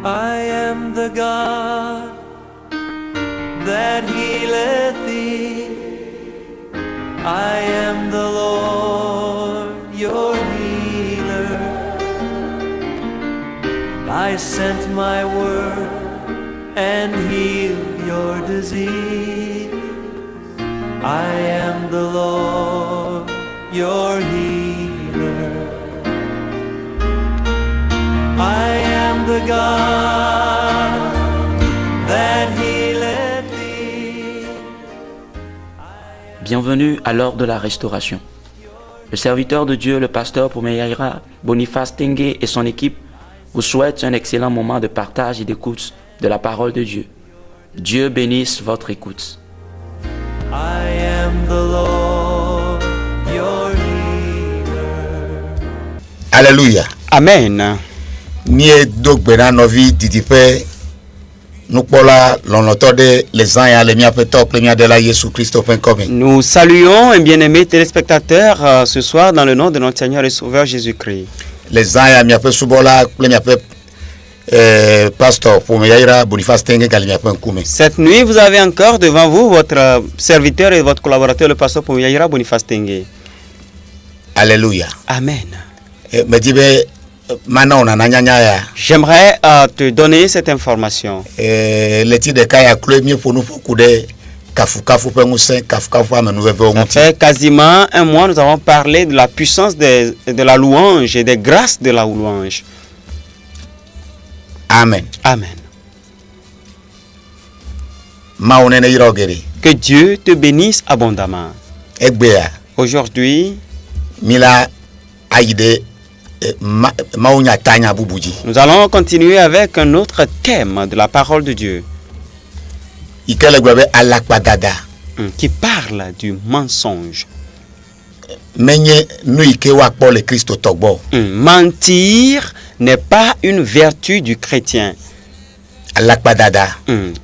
I am the God that healeth thee. I am the Lord, your healer. I sent my word and healed your disease. I am the Lord, your healer. I am the God that healeth thee. Bienvenue à l'heure de la restauration. Le serviteur de Dieu, le pasteur Poumeyaïra Boniface Tengue et son équipe vous souhaitent un excellent moment de partage et d'écoute de la parole de Dieu. Dieu bénisse votre écoute. I am the Lord, your healer. Alléluia. Amen. Mie dogbera novi didipe nupola lonotode les ans les mia petop les mia de la Jésus Christ.com. Nous saluons un bien-aimé téléspectateur ce soir dans le nom de notre Seigneur et Sauveur Jésus-Christ. Les ans mia pe subola les mia pe pasteur Poumeyaïra Boniface Tengue galimia pe nkume. Cette nuit, vous avez encore devant vous votre serviteur et votre collaborateur, le pasteur Poumeyaïra Boniface Tengue. Alléluia. Amen. Me dibe maintenant on a nyanya. J'aimerais te donner cette information. L'étude de kaya clé mieux pour nous couder kafu pe musen kafu ame nous veut. Ça fait quasiment un mois, nous avons parlé de la puissance de la louange et des grâces de la louange. Amen. Amen. Maonene irogeri. Que Dieu te bénisse abondamment. Egbea. Aujourd'hui, Mila aide maonya tanya bubuji. nous allons continuer avec un autre thème de la parole de Dieu Ikele gwabe alakpadada. qui parle du mensonge. Menye nu ike wa pour le Christ togbo. Mentir n'est pas une vertu du chrétien. Alakpadada.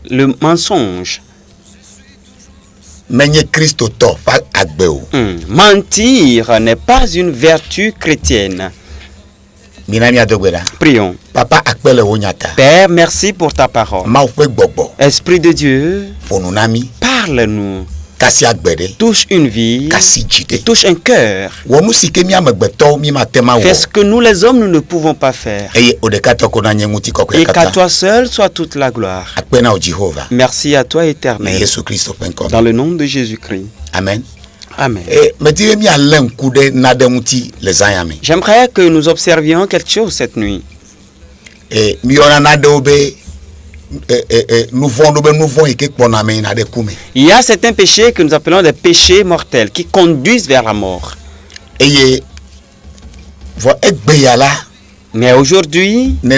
Le mensonge. Menye Christ to pa agbeo. Mentir n'est pas une vertu chrétienne. Minami adogwera. Prions. Papa akpele wonyata. Père, merci pour ta parole. Ma upe gbogbo. Esprit de Dieu, Fonunami. parle-nous. Kasi agbede. Touche une vie. Kasi jide. Touche un cœur. Wonu sike mi amegbeto mi matema wo. Fais ce que nous les hommes, nous ne pouvons pas faire. Eye odekato kona nyemuti Et kokrekata. qu'à toi seul soit toute la gloire. Akpena o Jehovah. Merci à toi, Me Éternel. Yesu Christ.com. Dans le nom de Jésus-Christ. Amen. Amen. Me dire mi alen kude nademuti les ayami. J'aimerais que nous observions quelque chose cette nuit. Mi ona nadeobe nous et Il y a certains péchés que nous appelons des péchés mortels qui conduisent vers la mort. Mais aujourd'hui, de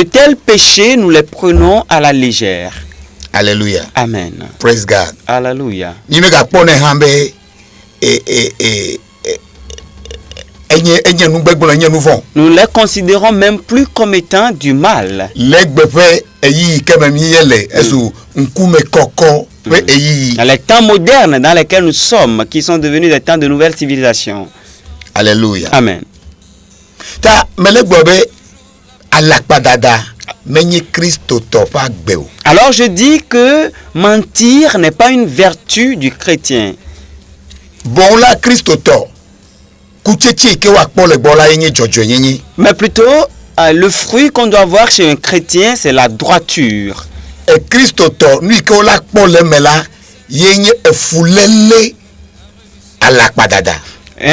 tels péchés, nous les prenons à la légère. Alléluia. Amen. Praise God. Alléluia. Nous les considérons même plus comme étant du mal. Dans les temps modernes dans lesquels nous sommes, qui sont devenus des temps de nouvelle civilisation. Alléluia. Amen. Alors je dis que mentir n'est pas une vertu du chrétien. Bon là, Christ mais plutôt, le fruit qu'on doit avoir chez un chrétien, c'est la droiture. Et Christ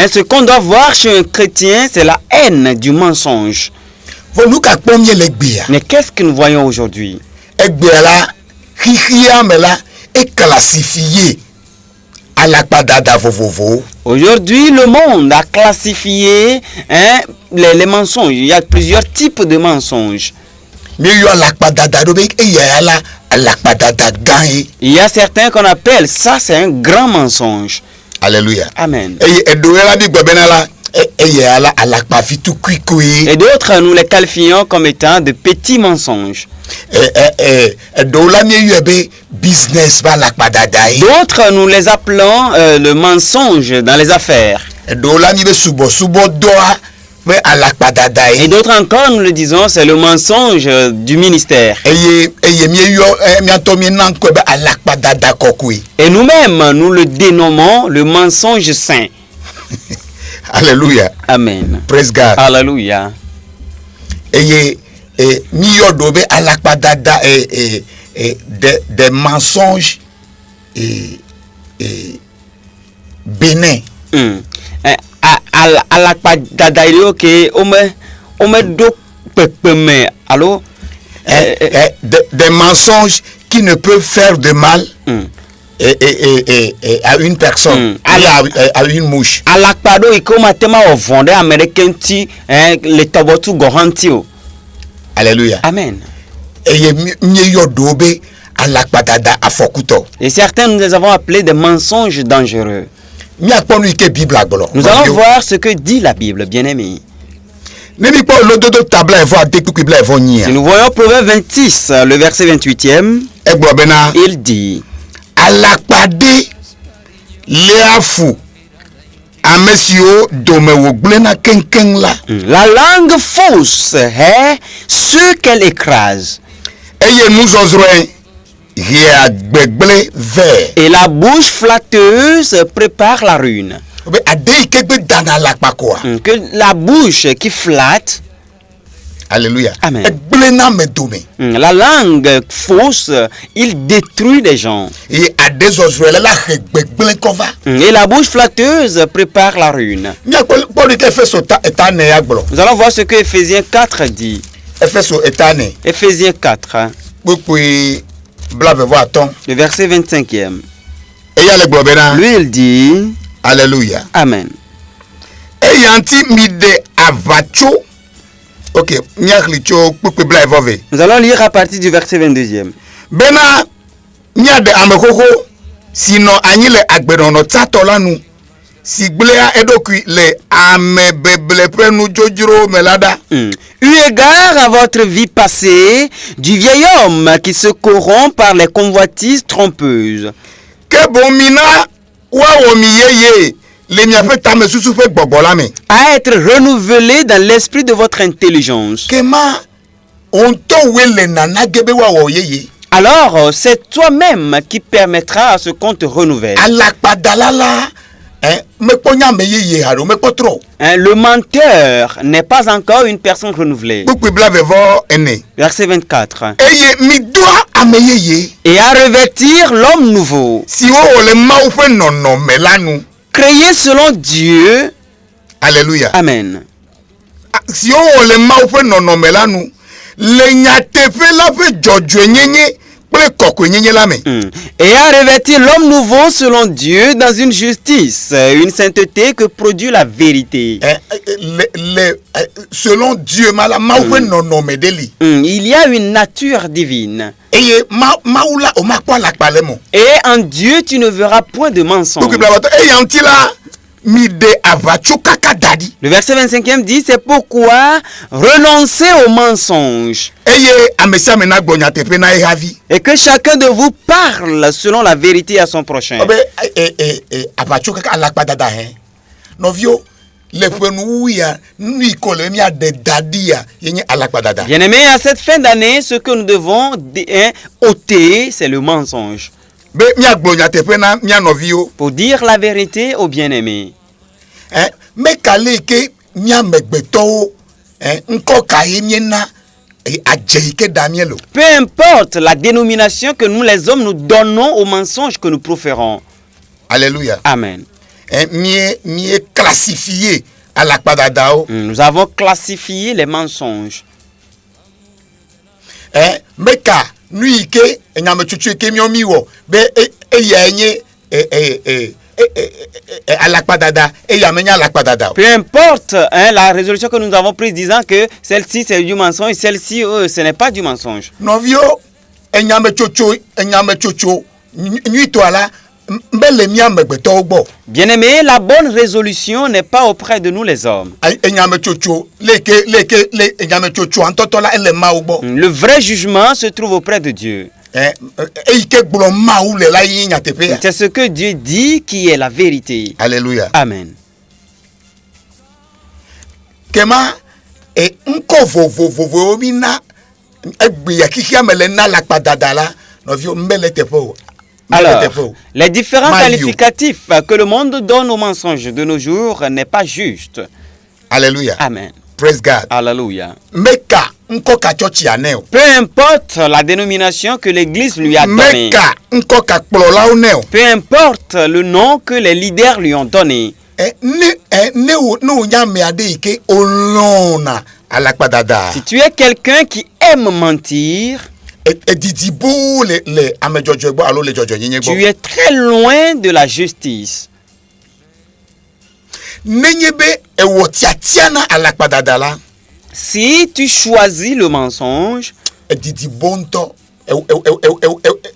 ce qu'on doit voir chez un chrétien, c'est la haine du mensonge. Mais qu'est-ce que nous voyons aujourd'hui? Aujourd'hui, le monde a classifié les mensonges. Il y a plusieurs types de mensonges. Il y a certains qu'on appelle ça, c'est un grand mensonge. Alléluia. Amen. eye ala alakpa fi tu kwikoe Et d'autres, nous les qualifions comme étant de petits mensonges. do la mi yebe business ba alakpa dada e D'autres, nous les appelons le mensonge dans les affaires. do la mi be subo doa be alakpa dada Et e d'autres encore, nous le disons, c'est le mensonge du ministère. eye mi yo mi antomi nanko be alakpa dada kokui. Et nous-mêmes, nous le dénommons le mensonge saint. Alléluia. Amen. Praise God. Alléluia. Eye mi yo do be alakpa dada des mensonges bénin. Alakpadadayo ke ome do pepeme. Allô? Des mensonges qui ne peuvent faire de mal à une personne, à une mouche. Alakpado ikoma tema ovonde American ti le tabotu gohantio. Alléluia. Amen. Eye mi yo do be alakpa dada afokuto. Et certains nous les avons appelés des mensonges dangereux. Mi akponu ike Bible agbolo. Nous allons voir ce que dit la Bible, bien-aimés. Nemi po lododo tabla evo adekukui bla evo Si nyia. nous voyons Proverbe 26, le verset 28e, Egbo bena il dit: alakpade leafu amesio domewo gblena kenken la. la langue fausse est ce qu'elle écrase, Eye nuzozroe hia gbegble ver. et la bouche flatteuse prépare la ruine. Obe adei kegbe dana alakpa koa. Que la bouche qui flatte, Alléluia. Amen. Egblena me dome. la langue fausse, il détruit les gens. Et adezozroe la gbegble kova. Et la bouche flatteuse prépare la ruine. Mi akpolu ke Efeso etane agbolo. Nous allons voir ce que Éphésiens 4 dit. Efeso etane. Éphésiens 4, Pokui blave vo aton. le verset 25e. Eya le gbobena. Lui, il dit: Alléluia. Amen. Eyanti mi de avacho. OK, mi aklicho pokui blave vove. Nous allons lire à partir du verset 22e. Bena mi ade amekoko sino anyi le agbenono tatolanu. Sigblea edokui le amebeble prenu jojiro melada. Eu égard à votre vie passée, du vieil homme qui se corrompt par les convoitises trompeuses, Ke bomina wa omiyeye le miape tame susu fe gbogbola me. à être renouvelé dans l'esprit de votre intelligence. Kema onto wele nana gebe wa oyeye. Alors, c'est toi-même qui permettra à ce qu'on te renouvelle. Alakpadalala me ponya me yeye haro me potro. Le menteur n'est pas encore une personne renouvelée. Bukwi blave vo ene. Verset 24. Eye mi doa ameyeye. Et à revêtir l'homme nouveau, Si o le mau fe nono melanu. créé selon Dieu. Alléluia. Amen. Si o le mau fe nono melanu le nyatefe la fe jojo nyenye ple koko nyenye la me. Et à revêtir l'homme nouveau selon Dieu dans une justice, une sainteté que produit la vérité. Selon Dieu mala mau fe nono medeli. Il y a une nature divine. Eye maula o makwa la palemo. Et en Dieu, tu ne verras point de mensonge. Bukwi blave to e yanti la mi de avacho kaka dadi. Le verset 25e dit: c'est pourquoi renoncez au mensonge Eye amesia mena gbonya tepe na ehavi. et que chacun de vous parle selon la vérité à son prochain. Obe avacho kaka alakpa dada hein. Novio le penu ya ni kole mi ade dadi ya yenye alakpa dada. Bien-aimés, à cette fin d'année, ce que nous devons ôter, c'est le mensonge. Be mi agbonya tepe na mi novio. Pour dire la vérité aux bien-aimés. Me kale ke mi amegbeto nko kaye mi na adjeike Danielo. Peu importe la dénomination que nous les hommes nous donnons aux mensonges que nous proférons. Alléluia. Amen. Mi classifié alakpa dada o. Nous avons classifié les mensonges. Meka nui ke nyame chuchu ke mi omiwo be eyenye alakpa dada eyamenya alakpa dada. Peu importe la résolution que nous avons prise disant que celle-ci c'est du mensonge, celle-ci ce n'est pas du mensonge. Novio enyame chuchu nui to ala mbele mi amegbetɔwo gbɔ. Bien-aimés, la bonne résolution n'est pas auprès de nous les hommes. Enyametsotso le enyametsotso antɔtɔ la ele mawu gbɔ. Le vrai jugement se trouve auprès de Dieu. Eyi ke gblɔ mawu le la yi nyateƒe. C'est ce que Dieu dit qui est la vérité. Alléluia. Amen. Kema ŋkɔ vovovowo mi na egbeya xixia me le na lakpadada la nɔviwo mbele teƒe o. Alors, les différents qualificatifs que le monde donne aux mensonges de nos jours n'est pas juste. Alléluia. Amen. Praise God. Alléluia. Meka nko ka church ane o. Peu importe la dénomination que l'Église lui a donnée. Meka nko ka kplɔlawo ne o. Peu importe le nom que les leaders lui ont donné. Ne onyame ade ike olona alakpadada. Si tu es quelqu'un qui aime mentir, Edidibo le amedzɔdzɔ gbɔ alo le dzɔdzɔ nyenye gbɔ. tu es très loin de la justice. Nenye be ewɔ tiatia na alakpadada la. Si tu choisis le mensonge, Edidibo ŋutɔ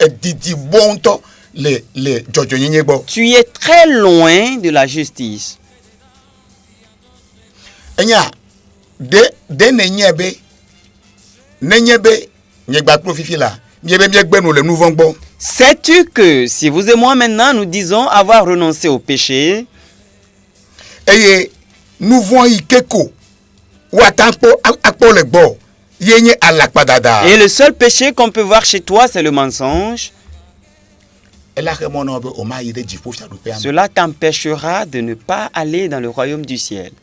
edidibo ŋutɔ le dzɔdzɔ nyenye gbɔ. tu es très loin de la justice. Enya de nenye be nyegba fifi la miebe miegbe le nouveau gbɔ. Sais-tu que si vous et moi maintenant nous disons avoir renoncé au péché, eye nouveau ikeko watampo akpo le gbɔ yenye alakpadada. et le seul péché qu'on peut voir chez toi c'est le mensonge, cela t'empêchera de ne pas aller dans le royaume du ciel.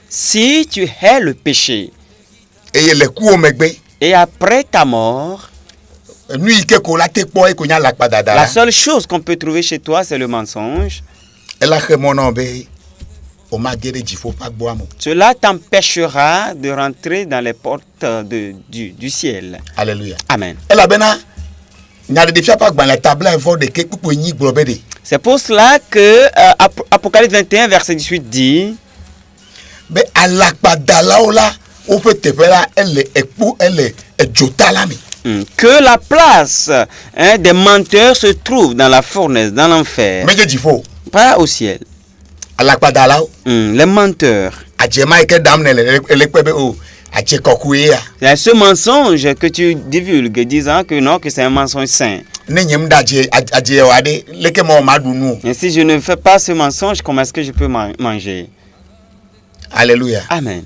Si tu hais le péché et après ta mort, la seule chose qu'on peut trouver chez toi c'est le mensonge, cela t'empêchera de rentrer dans les portes du ciel. Alléluia. Amen. C'est pour cela que Apocalypse 21 verset 18 dit que la place des menteurs se trouve dans la fournaise, dans l'enfer, pas au ciel. Les menteurs. C'est ce mensonge que tu divulgues disant que non, que c'est un mensonge saint. Et si je ne fais pas ce mensonge, comment est-ce que je peux manger? Alléluia. Amen.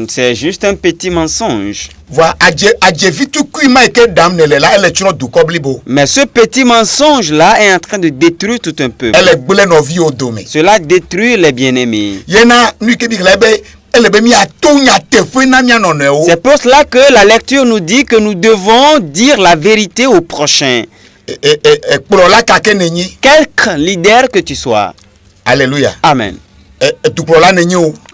C'est juste un petit mensonge. Mais ce petit mensonge-là est en train de détruire tout un peuple. Cela détruit les bien-aimés. C'est pour cela que la lecture nous dit que nous devons dire la vérité au prochain. Quelque leader que tu sois. Alléluia. Amen.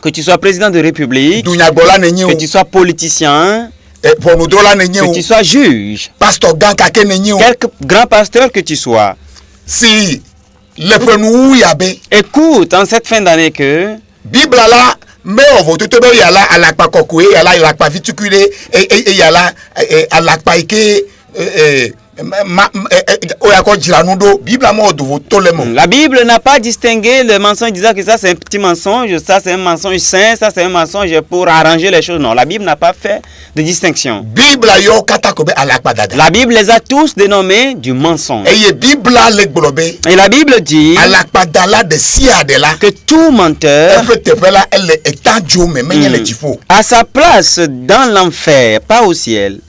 Que tu sois président de République, que tu sois politicien, que tu sois juge, quelque grand pasteur que tu sois. Si écoute en cette fin d'année que Bible là mais on va tout yala alakpa kokwe yala alakpa vitukule et yala alakpa ike la Bible n'a pas distingué le mensonge disant que ça c'est un petit mensonge, ça c'est un mensonge saint, ça c'est un mensonge pour arranger les choses. Non, la Bible n'a pas fait de distinction. La Bible les a tous dénommés du mensonge. Et la Bible dit que tout menteur a sa place dans l'enfer, pas au ciel.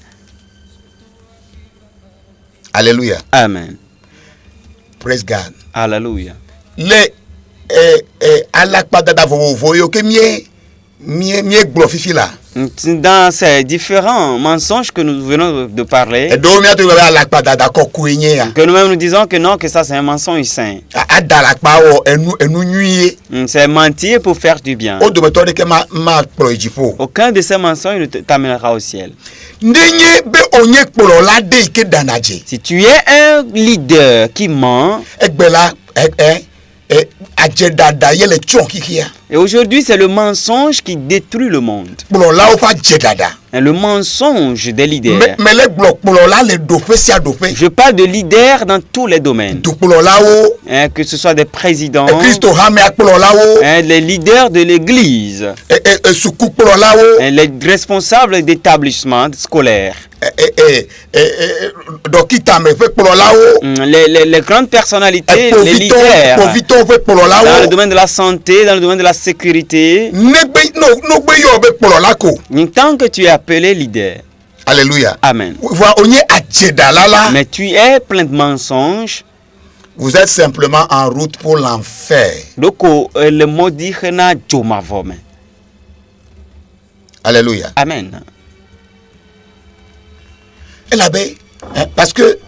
Alléluia. Amen. Praise God. Alléluia. Le alakpadada voyo ke mie glofifi la. Dans ces différents mensonges que nous venons de parler, que nous-mêmes nous disons que non, que ça c'est un mensonge saint. C'est mentir pour faire du bien. Aucun de ces mensonges ne t'amènera au ciel. Si tu es un leader qui ment, Et aujourd'hui, c'est le mensonge qui détruit le monde. kplɔlawo ƒe adze ɖaɖa. Et le mensonge des leaders. Mais le gblɔ kplɔla le ɖoƒe sia ɖoƒe. Je parle de leaders dans tous les domaines. Dukplɔlawo, Que ce soit des présidents, Kristo hamea kplɔlawo, les leaders de l'église, sukukplɔlawo, les responsables d'établissements scolaires, dɔkitame ƒe kplɔlawo, les grandes personnalités, les leaders kpovitɔwo ƒe dans le kplɔlawo. domaine de la santé, dans le domaine de la sécurité. N'ogbe yɔ be kplɔla ko. Tant que tu es appelé leader, Alléluia. amen. Voilà, on est adjedala là. Mais tu es plein de mensonges. Vous êtes simplement en route pour l'enfer. Donc, le mot dit que na joma vome. Alléluia. Amen. Elle avait, parce que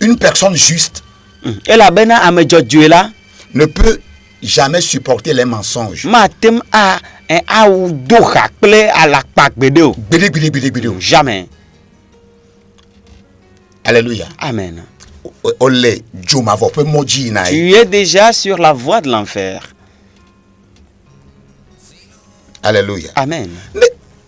une personne juste Et la bena ame Dieu là, ne peut jamais supporter les mensonges. matem a ou doha ple à la pak bedo. Bidi, bidi, bidi, bidi. Jamais. Alléluia. Amen. Olé, Joma vo pe moji na. Tu es déjà sur la voie de l'enfer. Alléluia. Amen.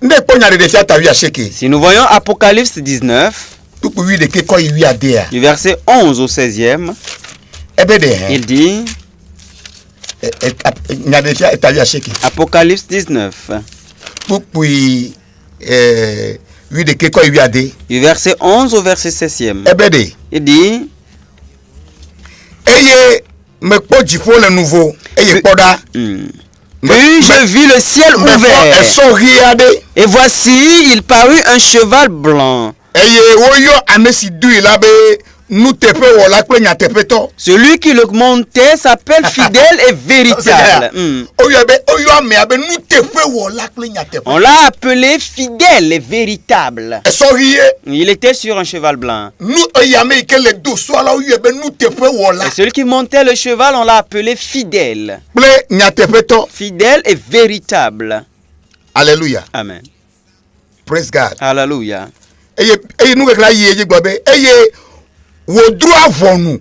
Ne ponya de defia ta wi asheke. Si nous voyons Apocalypse 19, Tupu wi de ke ko wi adea. du verset 11 au 16e, Ebe de hein. il dit, Nya defia ta wi asheke. Apocalypse 19, Tupu wi de ke ko wi ade. du verset 11 au verset 16e, Ebe de. il dit, Eye me kpo jifo le nouveau. Eye kpoda. puis je vis le ciel ouvert, et voici, il parut un cheval blanc. Eye woyo amesi du la be nu tepe wo la pe nya tepe to. Celui qui le montait s'appelle fidèle et véritable. Oyo ame abe nu tepe wo la pe nya tepe. On l'a appelé fidèle et véritable. Esorie Il était sur un cheval blanc. nu oyame ke le do so la oyo be nu tepe wo la. Et celui qui montait le cheval, on l'a appelé fidèle. Ple nya tepe to. Fidèle et véritable. Alléluia. Amen. Praise God. Alléluia. Eye nu kekra yi eje gbobe. Eye wo dro avonu.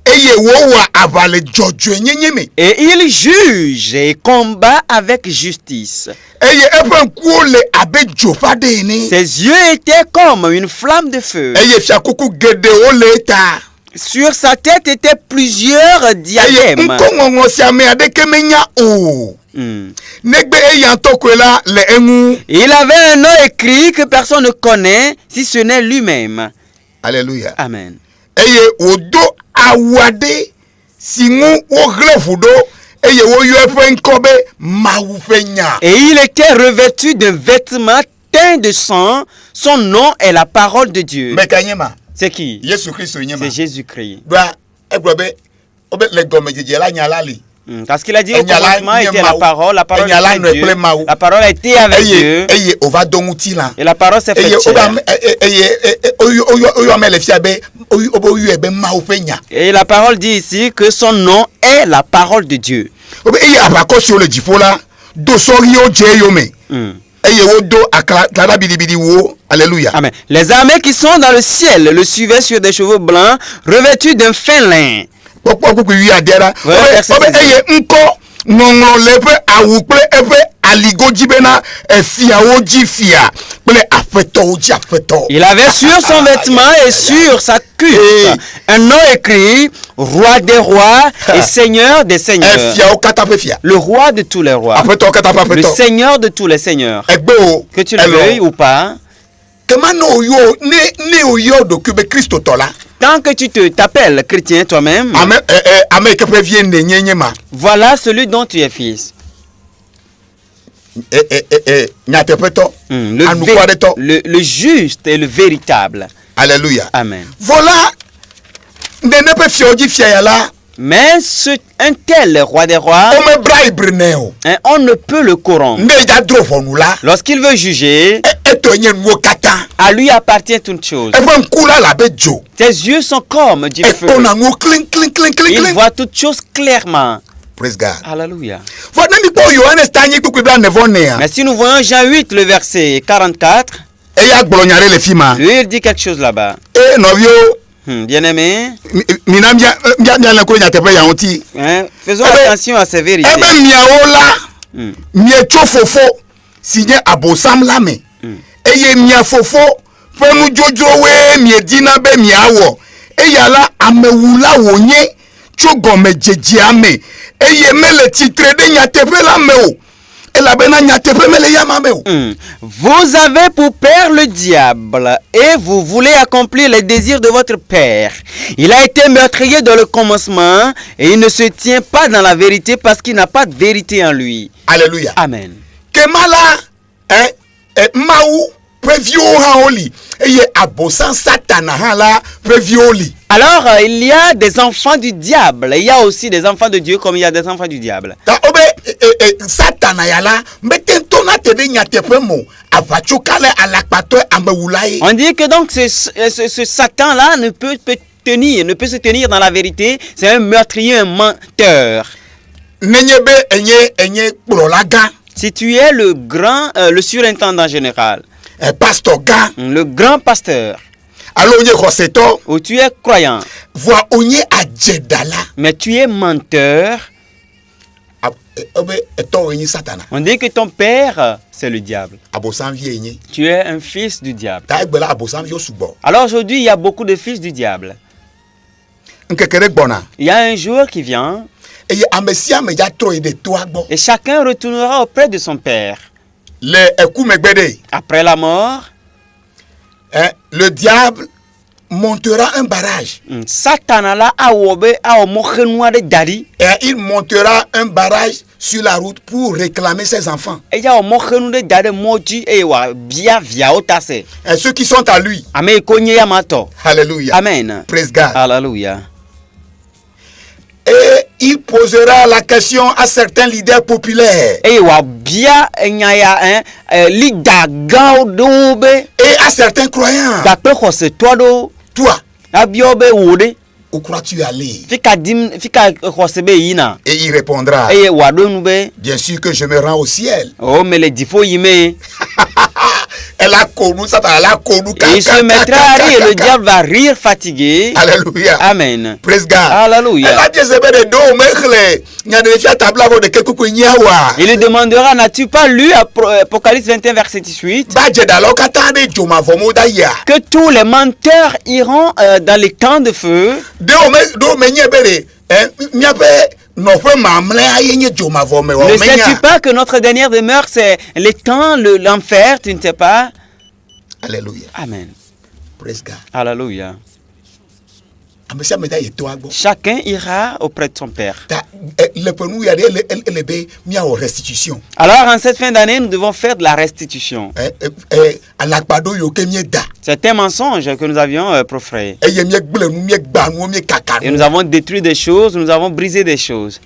Eye wo wa avale jojo nyenyeme. Et il juge et combat avec justice. Eye epen ku le abe jofa de ni. Ses yeux étaient comme une flamme de feu. Eye fiakuku gede o le ta. Sur sa tête étaient plusieurs Eye diadèmes. nkongongo si ame ade kemenya o. Negbe eyan toko la le engu. Il avait un nom écrit que personne ne connaît si ce n'est lui-même. Alléluia. Amen. Eye odo awade singu o glefudo eye wo yo efe nkobe mawu fenya. Et il était revêtu d'un vêtement teint de sang. Son nom est la parole de Dieu. Mekanyema. C'est qui? Yesu Christ nyema. C'est Jésus-Christ. Doa egbobe obe le gome jeje la nyalali. Parce qu'il a dit au commencement était la parole était Dieu. La parole a été avec Dieu. Eye ova donguti la. Et la parole s'est faite chair. Oyo ame le fiabe obo yo ebe mawu fenya. Et la parole dit ici que son nom est la parole de Dieu. Obe eye abakosi o le jifo la do sori o je yo me. Eye wo do akla bidibidi wo. Alléluia. Amen. Les armées qui sont dans le ciel le suivaient sur des chevaux blancs revêtus d'un fin lin. Eye nko ngongro lepe awukple epe aligoji bena fiaoji fia ple afeto oji afeto. Il avait sur son vêtement et sur sa cuisse un nom écrit roi des rois et seigneur des seigneurs. Le roi de tous les rois. Le seigneur de tous les seigneurs. Que tu le veuilles ou pas. Tant que tu t'appelles chrétien toi-même, voilà celui dont tu es fils. Le juste et le véritable. Alléluia. Amen. Voilà. Mais un tel roi des rois, on ne peut le corrompre. Lorsqu'il veut juger, à lui appartient toute chose. Tes yeux sont comme du feu. Il voit toutes choses clairement. Praise God. Alléluia. Mais si nous voyons Jean 8, le verset 44, lui il dit quelque chose là-bas. Bien-aimé, faisons attention à ces vérités. mietso fofo si nye abosam la me eye mia fofo ƒe nudzrodzrowoe miedina be miawɔ eya la amewula wonye tso gɔmedzedzea me eye mele tsitre ɖe nyateƒe la me o elabena nyateƒe mele yama me o. Vous avez pour père le diable et vous voulez accomplir les désirs de votre père. Il a été meurtrier dans le commencement et il ne se tient pas dans la vérité parce qu'il n'a pas de vérité en lui. Alléluia. Amen. Kemala maou previo haoli eye abosan satana hala previoli. Alors, il y a des enfants du diable. Il y a aussi des enfants de Dieu comme il y a des enfants du diable. Ta obe satana yala mbetentona tebe nyatepe mo avachokale alakpato amewulaye. On dit que donc ce Satan-là ne peut se tenir dans la vérité. C'est un meurtrier, un menteur. Nenyebe enye prolaga. Si tu es le surintendant général, pasteur ga, le grand pasteur, alors onye koseto, ou tu es croyant, voit onye adjedala. mais tu es menteur, Obe eto onye satana. on dit que ton père, c'est le diable. Abosan vie enye. Tu es un fils du diable. Ta egbela abosan vie osubo. Alors aujourd'hui, il y a beaucoup de fils du diable. Nkekere gbona. Il y a un jour qui vient Eye amesia me ya tro ide to agbo. et chacun retournera auprès de son père. Le eku megbede. Après la mort, Le diable montera un barrage. Satanala awobe awomohenwa de dari. Et il montera un barrage sur la route pour réclamer ses enfants. Eya omohenu de dari moji ewa bia via otase. Et ceux qui sont à lui. Ame konye yamato. Alléluia. Amen. Praise God. Alléluia. Et il posera la question à certains leaders populaires. Ewa bia enyaya lida gaudobe. Et à certains croyants. Dakpe khose toado. Toi, Abiobe wode. où crois-tu aller? Fika khose be yina. Et il répondra, Eye wadonube. bien sûr que je me rends au ciel. Oh mais les difo yime. Elle a connu ça, elle a connu. Et il se mettra à rire et le diable va rire fatigué. Alléluia. Amen. Praise God. Alléluia. Elle a bien zébé de dos, mechle. Il y a des filles à table avant de quelque chose nyawa. Il lui demandera, n'as-tu pas lu Apocalypse 21 verset 18 Badje d'alors qu'attendez Joma Vomo d'ailleurs. que tous les menteurs iront dans les camps de feu. Do me nyebere. Miape no fe mamle ayenye Joma Vomo. Ne sais-tu pas que notre dernière demeure c'est les camps, l'enfer, tu ne sais pas? Alléluia. Amen. Praise God. Alléluia. Amesia meda yeto agbo. Chacun ira auprès de son père. Ta le penou yade le be mia o restitution. Alors en cette fin d'année, nous devons faire de la restitution. Alakpado yo ke mie da. C'est un mensonge que nous avions proféré. Eye mie gble nu mie gba nu mie kaka. Et nous avons détruit des choses, nous avons brisé des choses.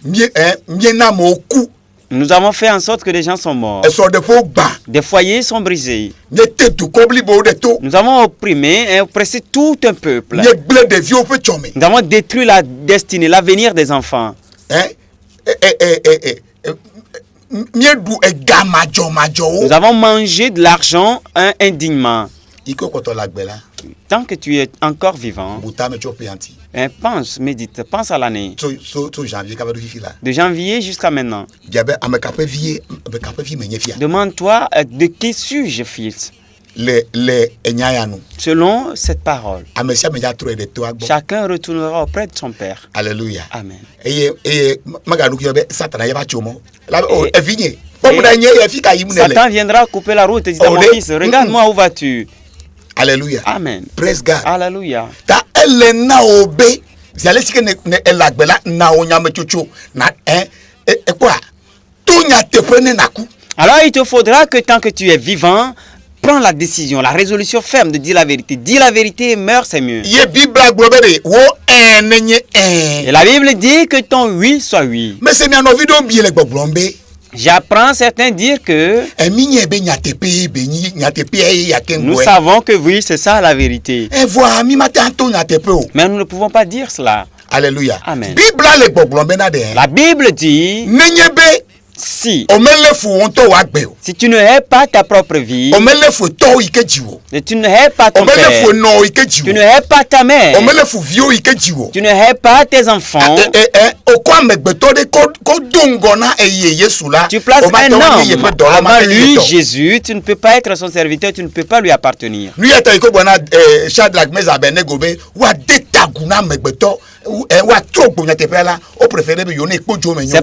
Mie na mo ku. Nous avons fait en sorte que des gens sont morts. So de fo gba. Des foyers sont brisés. Mie te du kobli bo de to. Nous avons opprimé et oppressé tout un peuple. Mie gble de vieux pe chome. Nous avons détruit la destinée, l'avenir des enfants. Mie du ega majo. Nous avons mangé de l'argent indignement. Iko koto la gbela. Tant que tu es encore vivant, Buta me chope anti. pense, médite, pense à l'année. So janvier ka ba do fifi la. De janvier jusqu'à maintenant. Diabe amekape vie me nyefia. Demande-toi de qui suis-je fils? Le enyaya nu. Selon cette parole, Amesia me ya tro de to agbo. chacun retournera auprès de son père. Alléluia. Amen. Eye maganu ki yobe satana ya ba chomo. La evinye. Comme da nye ya fika yimunele. Satan viendra couper la route et dire, mon fils, regarde-moi où vas-tu? Alléluia. Amen. Praise God. Alléluia. Ta elle na obe. Ziale sike ne elagbela na onyame chocho na quoi? Tout nya te prene na ku. Alors il te faudra que tant que tu es vivant, prends la décision, la résolution ferme de dire la vérité. Dis la vérité et meurs, c'est mieux. Ye Bible globere wo nenye Et la Bible dit que ton oui soit oui. Mais c'est mi anovi do bi le gbogbombe. J'apprends certains dire que Minye be nyatepe be nyatepe ya nous kengwe. savons que oui, c'est ça la vérité. Voilà mi matin to nyatepe o. Mais nous ne pouvons pas dire cela. Alléluia. Amen. Bible le gbogbombe na de. La Bible dit, Nenye be si omelefu onto wa gbe o. tu ne hais pas ta propre vie, Omelefu to ikejiwo. et tu ne hais pas ton Omelefu père, no tu ne ikejiwo. hais pas ta mère, Omelefu vio ikejiwo. tu ne hais pas tes enfants, Okwa Tu places un homme avant lui, Jésus, tu ne peux pas être son serviteur, tu ne peux pas lui appartenir. C'est pour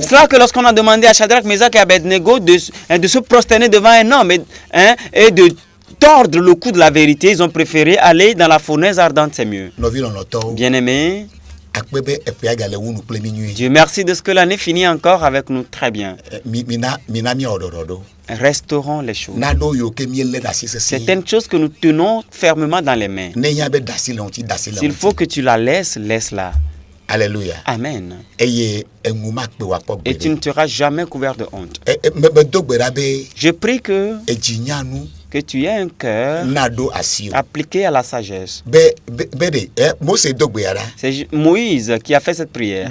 cela que lorsqu'on a demandé à Shadrach, Meshach et Abednego de se prosterner devant un homme et de tordre le cou de la vérité, ils ont préféré aller dans la fournaise ardente, c'est mieux. Bien-aimés, Dieu merci de ce que l'année finit encore avec nous très bien. Restaurons les choses. Certaines choses que nous tenons fermement dans les mains. S'il faut que tu la laisses, laisse-la. Alléluia. Amen. Et tu ne seras jamais couvert de honte. Je prie que tu aies un cœur appliqué à la sagesse. C'est Moïse qui a fait cette prière.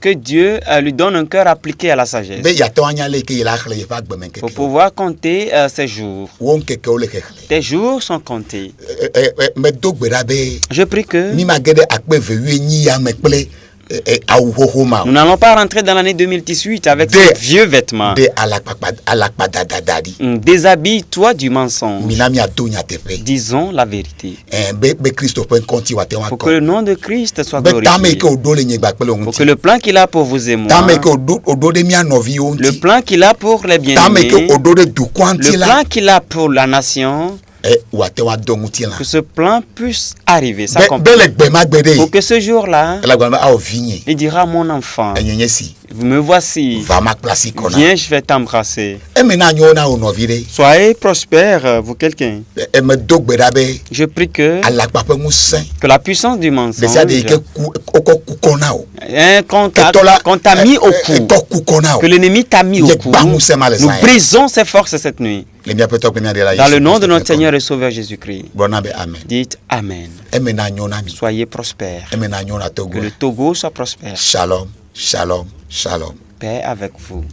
Que Dieu lui donne un cœur appliqué à la sagesse pour pouvoir compter ses jours. Tes jours sont comptés. Je prie que nous n'allons pas rentrer dans l'année 2018 avec ces vieux vêtements. Déshabille-toi du mensonge. Disons la vérité. Pour que le nom de Christ soit glorifié. Pour que le plan qu'il a pour vous et moi, le plan qu'il a pour les bien-aimés, le plan qu'il a pour la nation, que ce plan puisse arriver, s'accomplir. Pour que ce jour-là, il dira: mon enfant, me voici, viens, je vais t'embrasser. Soyez prospères, vous quelqu'un. Je prie que la puissance du mensonge qu'on t'a mis au cou, que l'ennemi t'a mis au cou, nous brisons ses forces cette nuit. Dans le nom de notre Seigneur et Sauveur Jésus-Christ. Dites Amen. Soyez prospères. Que le Togo soit prospère. Shalom, shalom, shalom. Paix avec vous.